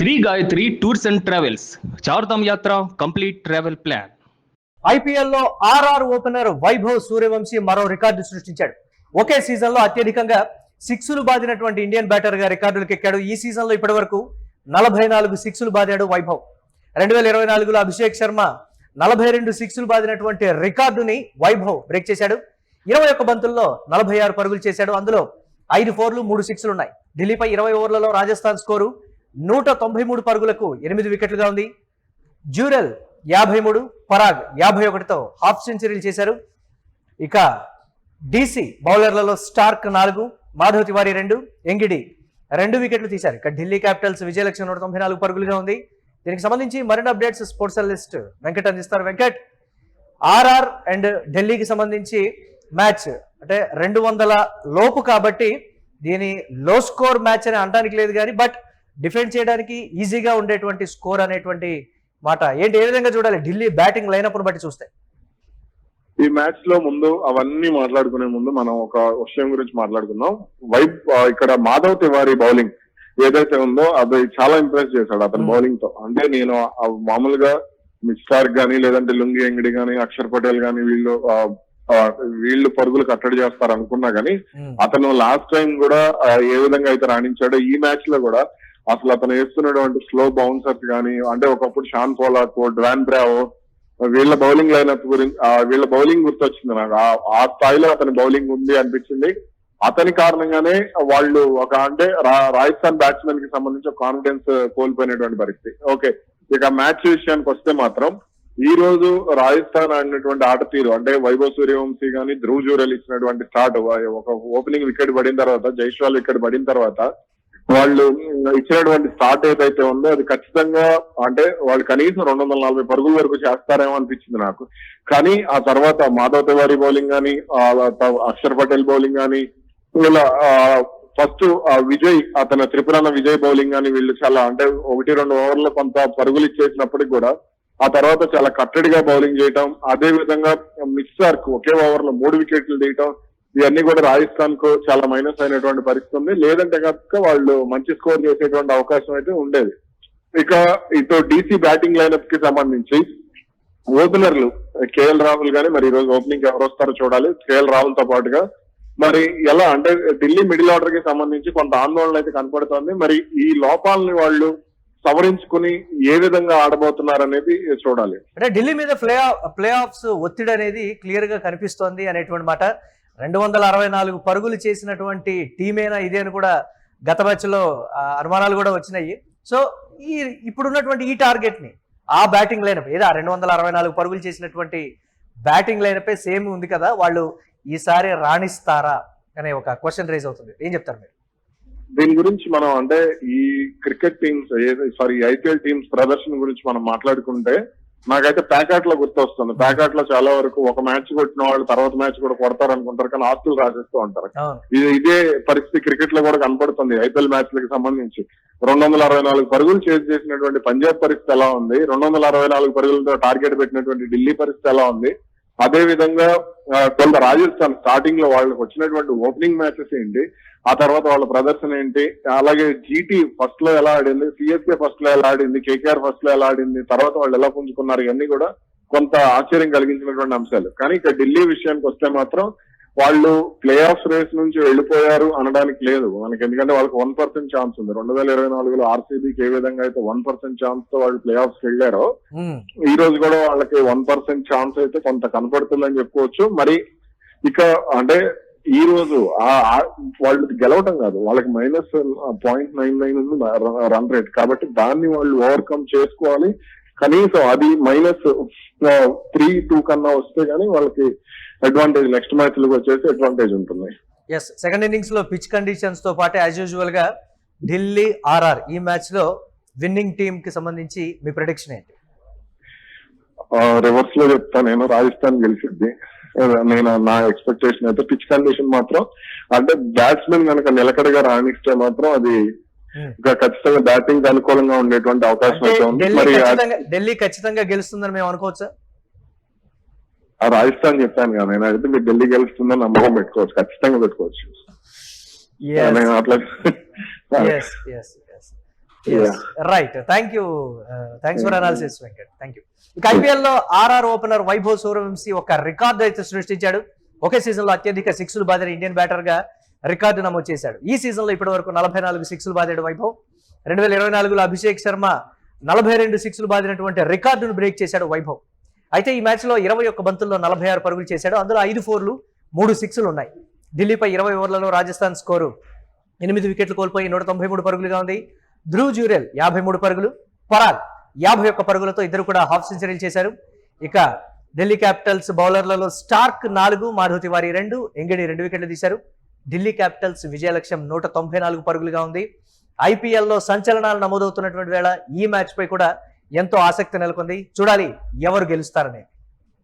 Shri Gayatri tours and travels Chardham Yatra complete travel plan. IPL లో RR opener Vaibhav Suryavanshi మరో record సృష్టించాడు. ఒకే season లో అత్యధికంగా సిక్స్లు బాదినటువంటి ఇండియన్ బ్యాటర్ గా రికార్డులకు ఎక్కాడు. ఈ సీజన్ లో ఇప్పటి వరకు 44 సిక్స్లు బాదాడు వైభవ్. 2024లో అభిషేక్ శర్మ 42 సిక్స్లు బాదినటువంటి రికార్డుని వైభవ్ బ్రేక్ చేశాడు. 21 బంతుల్లో 46 పరుగులు చేశాడు. అందులో 5 4లు 3 సిక్స్లు ఉన్నాయి. ఢిల్లీపై 20 ఓవర్లలో రాజస్థాన్ స్కోరు 193 పరుగులకు 8 వికెట్లుగా ఉంది. జ్యూరెల్ 53, పరాగ్ 51తో హాఫ్ సెంచరీలు చేశారు. ఇక డీసీ బౌలర్లలో స్టార్క్ 4, మాధవ్ తివారీ 2, ఎంగిడి 2 వికెట్లు తీశారు. ఇక ఢిల్లీ క్యాపిటల్స్ విజయలక్ష్మి 194 పరుగులుగా ఉంది. దీనికి సంబంధించి మరిన్ని అప్డేట్స్ స్పోర్ట్స్ జర్నలిస్ట్ వెంకట్ అందిస్తారు. వెంకట్, ఆర్ఆర్ అండ్ ఢిల్లీకి సంబంధించి మ్యాచ్ అంటే 200 లోపు కాబట్టి దీని లో స్కోర్ మ్యాచ్ అని అనడానికి లేదు కానీ బట్ డిఫెండ్ చేయడానికి ఈజీగా ఉండేటువంటి స్కోర్ అనేటువంటి మాట ఏంటి, ఏ విధంగా చూడాలి ఢిల్లీ బ్యాటింగ్ లైనప్ బట్టి చూస్తే? ఈ మ్యాచ్ లో ముందు అవన్నీ మాట్లాడుకునే ముందు మనం ఒక విషయం గురించి మాట్లాడుకుందాం. ఇక్కడ మాధవ్ తివారీ బౌలింగ్ ఏదైతే ఉందో అది చాలా ఇంప్రెస్ చేశాడు అతని బౌలింగ్ తో. అంటే నేను మామూలుగా మిస్టార్ గానీ లేదంటే లుంగి ఎంగిడి గానీ అక్షర్ పటేల్ గానీ వీళ్ళు పరుగులు కట్టడి చేస్తారు అనుకున్నా గానీ అతను లాస్ట్ టైం కూడా ఏ విధంగా అయితే రాణించాడో ఈ మ్యాచ్ లో కూడా అసలు అతను వేస్తున్నటువంటి స్లో బౌన్సర్స్ కానీ, అంటే ఒకప్పుడు షాన్ పోలాక్, డ్వాన్ బ్రావో వీళ్ళ బౌలింగ్ లైనప్ గురించి వీళ్ళ బౌలింగ్ గుర్తొచ్చింది నాకు. ఆ స్థాయిలో అతని బౌలింగ్ ఉంది అనిపించింది. అతని కారణంగానే వాళ్ళు అంటే రాజస్థాన్ బ్యాట్స్మెన్ కి సంబంధించి కాన్ఫిడెన్స్ కోల్పోయినటువంటి పరిస్థితి. ఓకే, ఇక మ్యాచ్ విషయానికి వస్తే మాత్రం ఈ రోజు రాజస్థాన్ ఆడినటువంటి ఆట తీరు అంటే వైభవ్ సూర్యవంశీ గానీ ధ్రువ్ జూరెల్ ఇచ్చినటువంటి స్టార్ట్, ఒక ఓపెనింగ్ వికెట్ పడిన తర్వాత, జైస్వాల్ వికెట్ పడిన తర్వాత వాళ్ళు ఇచ్చినటువంటి స్టార్ట్ ఏదైతే ఉందో అది ఖచ్చితంగా అంటే వాళ్ళు కనీసం 240 పరుగుల వరకు చేస్తారేమో అనిపించింది నాకు. కానీ ఆ తర్వాత మాధవ్ తివారీ బౌలింగ్ కానీ అక్షర్ పటేల్ బౌలింగ్ కానీ వీళ్ళ ఫస్ట్ విజయ్ అతను త్రిపురన్న విజయ్ బౌలింగ్ కానీ వీళ్ళు చాలా అంటే 1-2 ఓవర్లో కొంత పరుగులు ఇచ్చేసినప్పటికి కూడా ఆ తర్వాత చాలా కట్టడిగా బౌలింగ్ చేయటం, అదే విధంగా మిస్సార్ కు ఒకే ఓవర్ లో 3 వికెట్లు తీయటం, ఇవన్నీ కూడా రాజస్థాన్ కు చాలా మైనస్ అయినటువంటి పరిస్థితి ఉంది. లేదంటే కనుక వాళ్ళు మంచి స్కోర్ చేసేటువంటి అవకాశం అయితే ఉండేది. ఇక ఇటు డీసీ బ్యాటింగ్ లైనప్ కి సంబంధించి ఓపెనర్లు కేఎల్ రాహుల్ గానీ మరి ఈ రోజు ఓపెనింగ్ ఎవరు వస్తారో చూడాలి. కేఎల్ రాహుల్ తో పాటుగా మరి ఎలా అంటే ఢిల్లీ మిడిల్ ఆర్డర్ కి సంబంధించి కొంత ఆందోళన అయితే కనపడుతోంది. మరి ఈ లోపాలని వాళ్ళు సవరించుకుని ఏ విధంగా ఆడబోతున్నారు అనేది చూడాలి. అంటే ఢిల్లీ మీద ప్లే ఆఫ్స్ ఒత్తిడి అనేది క్లియర్ గా కనిపిస్తోంది అనేటువంటి మాట. 264 పరుగులు చేసినటువంటి టీమేనా ఇది అని కూడా గత మ్యాచ్ లో అనుమానాలు కూడా వచ్చినాయి. సో ఇప్పుడున్నటువంటి ఈ టార్గెట్ ని ఆ బ్యాటింగ్ లైనప్ ఏదో 264 పరుగులు చేసినటువంటి బ్యాటింగ్ లైనపే సేమ్ ఉంది కదా, వాళ్ళు ఈసారి రాణిస్తారా అనే ఒక క్వశ్చన్ రేజ్ అవుతుంది. ఏం చెప్తారు మీరు దీని గురించి? మనం అంటే ఈ క్రికెట్ టీమ్స్ ఐపీఎల్ టీమ్స్ ప్రదర్శన గురించి మనం మాట్లాడుకుంటే నాకైతే ప్యాకాట్ లో గుర్తొస్తుంది. ప్యాకాట్ లో చాలా వరకు ఒక మ్యాచ్ కొట్టిన వాళ్ళు తర్వాత మ్యాచ్ కూడా కొడతారు అనుకుంటారు కానీ ఆస్తులు రాసేస్తూ ఉంటారు. ఇదే పరిస్థితి క్రికెట్ లో కూడా కనపడుతుంది. ఐపీఎల్ మ్యాచ్లకు సంబంధించి 264 పరుగులు చేసినటువంటి పంజాబ్ పరిస్థితి ఎలా ఉంది, 264 పరుగులతో టార్గెట్ పెట్టినటువంటి ఢిల్లీ పరిస్థితి ఎలా ఉంది, అదే విధంగా కొంత రాజస్థాన్ స్టార్టింగ్ లో వాళ్ళకి వచ్చినటువంటి ఓపెనింగ్ మ్యాచెస్ ఏంటి, ఆ తర్వాత వాళ్ళ ప్రదర్శన ఏంటి, అలాగే జీటీ ఫస్ట్ లో ఎలా ఆడింది, సిఎస్కే ఫస్ట్ లో ఎలా ఆడింది, కేకేఆర్ ఫస్ట్ లో ఎలా ఆడింది, తర్వాత వాళ్ళు ఎలా పుంజుకున్నారు, ఇవన్నీ కూడా కొంత ఆశ్చర్యం కలిగించినటువంటి అంశాలు. కానీ ఇక ఢిల్లీ విషయానికి వస్తే మాత్రం వాళ్ళు ప్లే ఆఫ్ రేస్ నుంచి వెళ్ళిపోయారు అనడానికి లేదు మనకి. ఎందుకంటే వాళ్ళకి 1% ఛాన్స్ ఉంది. 2024లో ఆర్సీబీకి ఏ విధంగా అయితే 1% ఛాన్స్ తో వాళ్ళు ప్లే ఆఫ్స్ వెళ్ళారో ఈ రోజు కూడా వాళ్ళకి 1% ఛాన్స్ అయితే కొంత కనపడుతుందని చెప్పుకోవచ్చు. మరి ఇక అంటే ఈ రోజు వాళ్ళు గెలవటం కాదు, వాళ్ళకి -0.99 ఉంది రన్ రేట్. కాబట్టి దాన్ని వాళ్ళు ఓవర్కమ్ చేసుకోవాలి. కనీసం అది -3-2 కన్నా వస్తే గానీ వాళ్ళకి అడ్వాంటేజ్, నెక్స్ట్ మ్యాచ్ లకు వచ్చేసి అడ్వాంటేజ్ ఉంటుంది. ఎస్, సెకండ్ ఇన్నింగ్స్ లో పిచ్ కండిషన్స్ తో పాటు యాజ్ యూజువల్ గా ఢిల్లీ ఆర్ఆర్ ఈ మ్యాచ్ లో విన్నింగ్ టీమ్ కి సంబంధించి మీ ప్రెడిక్షన్ ఏంటి? రివర్స్ లో చెప్తా నేను, రాజస్థాన్ గెలిచిద్ది. నేను నా ఎక్స్పెక్టేషన్ అయితే పిచ్ కండిషన్ మాత్రం అంటే బ్యాట్స్మెన్ కనుక నిలకడగా రాణిస్తే మాత్రం అది ఖచ్చితంగా బ్యాటింగ్ అనుకూలంగా ఉండేటువంటి అవకాశం అయితే ఉంది. మరి ఢిల్లీ ఖచ్చితంగా గెలుస్తుందని మేము అనుకోవచ్చా? రాజస్థాన్ చెప్పాను కదా నేను, అయితే మీరు ఢిల్లీ గెలుస్తుందని నమ్మకం పెట్టుకోవచ్చు, ఖచ్చితంగా పెట్టుకోవచ్చు. అట్లా right, thanks for analysis Venkat, thank you. ఇక ఐపీఎల్ లో ఆర్ఆర్ ఓపెనర్ వైభవ్ సూర్యవంశీ ఒక రికార్డు అయితే సృష్టించాడు. ఒకే సీజన్ లో అత్యధిక సిక్స్లు బాదిన ఇండియన్ బ్యాటర్ గా రికార్డు నమోదు చేశాడు. ఈ సీజన్ లో ఇప్పటి వరకు 44 సిక్స్లు బాదాడు వైభవ్. 2024లో అభిషేక్ శర్మ 42 సిక్స్లు బాదినటువంటి రికార్డును బ్రేక్ చేశాడు వైభవ్. అయితే ఈ మ్యాచ్ లో 21 బంతుల్లో 46 పరుగులు చేశాడు. అందులో 5 4లు 3 సిక్స్లు ఉన్నాయి. ఢిల్లీపై 20 ఓవర్లలో రాజస్థాన్ స్కోరు 8 వికెట్లు కోల్పోయి 193 పరుగులుగా ఉంది. ధ్రువ్ జురేల్ 53 పరుగులు, పరాగ్ 51 పరుగులతో ఇద్దరు కూడా హాఫ్ సెంచరీలు చేశారు. ఇక ఢిల్లీ క్యాపిటల్స్ బౌలర్లలో స్టార్క్ 4, మాధవ్ తివారీ 2, ఎంగిడి 2 వికెట్లు తీశారు. ఢిల్లీ క్యాపిటల్స్ విజయ లక్ష్యం 194 పరుగులుగా ఉంది. ఐపీఎల్లో సంచలనాలు నమోదవుతున్నటువంటి వేళ ఈ మ్యాచ్ పై కూడా ఎంతో ఆసక్తి నెలకొంది. చూడాలి ఎవరు గెలుస్తారని.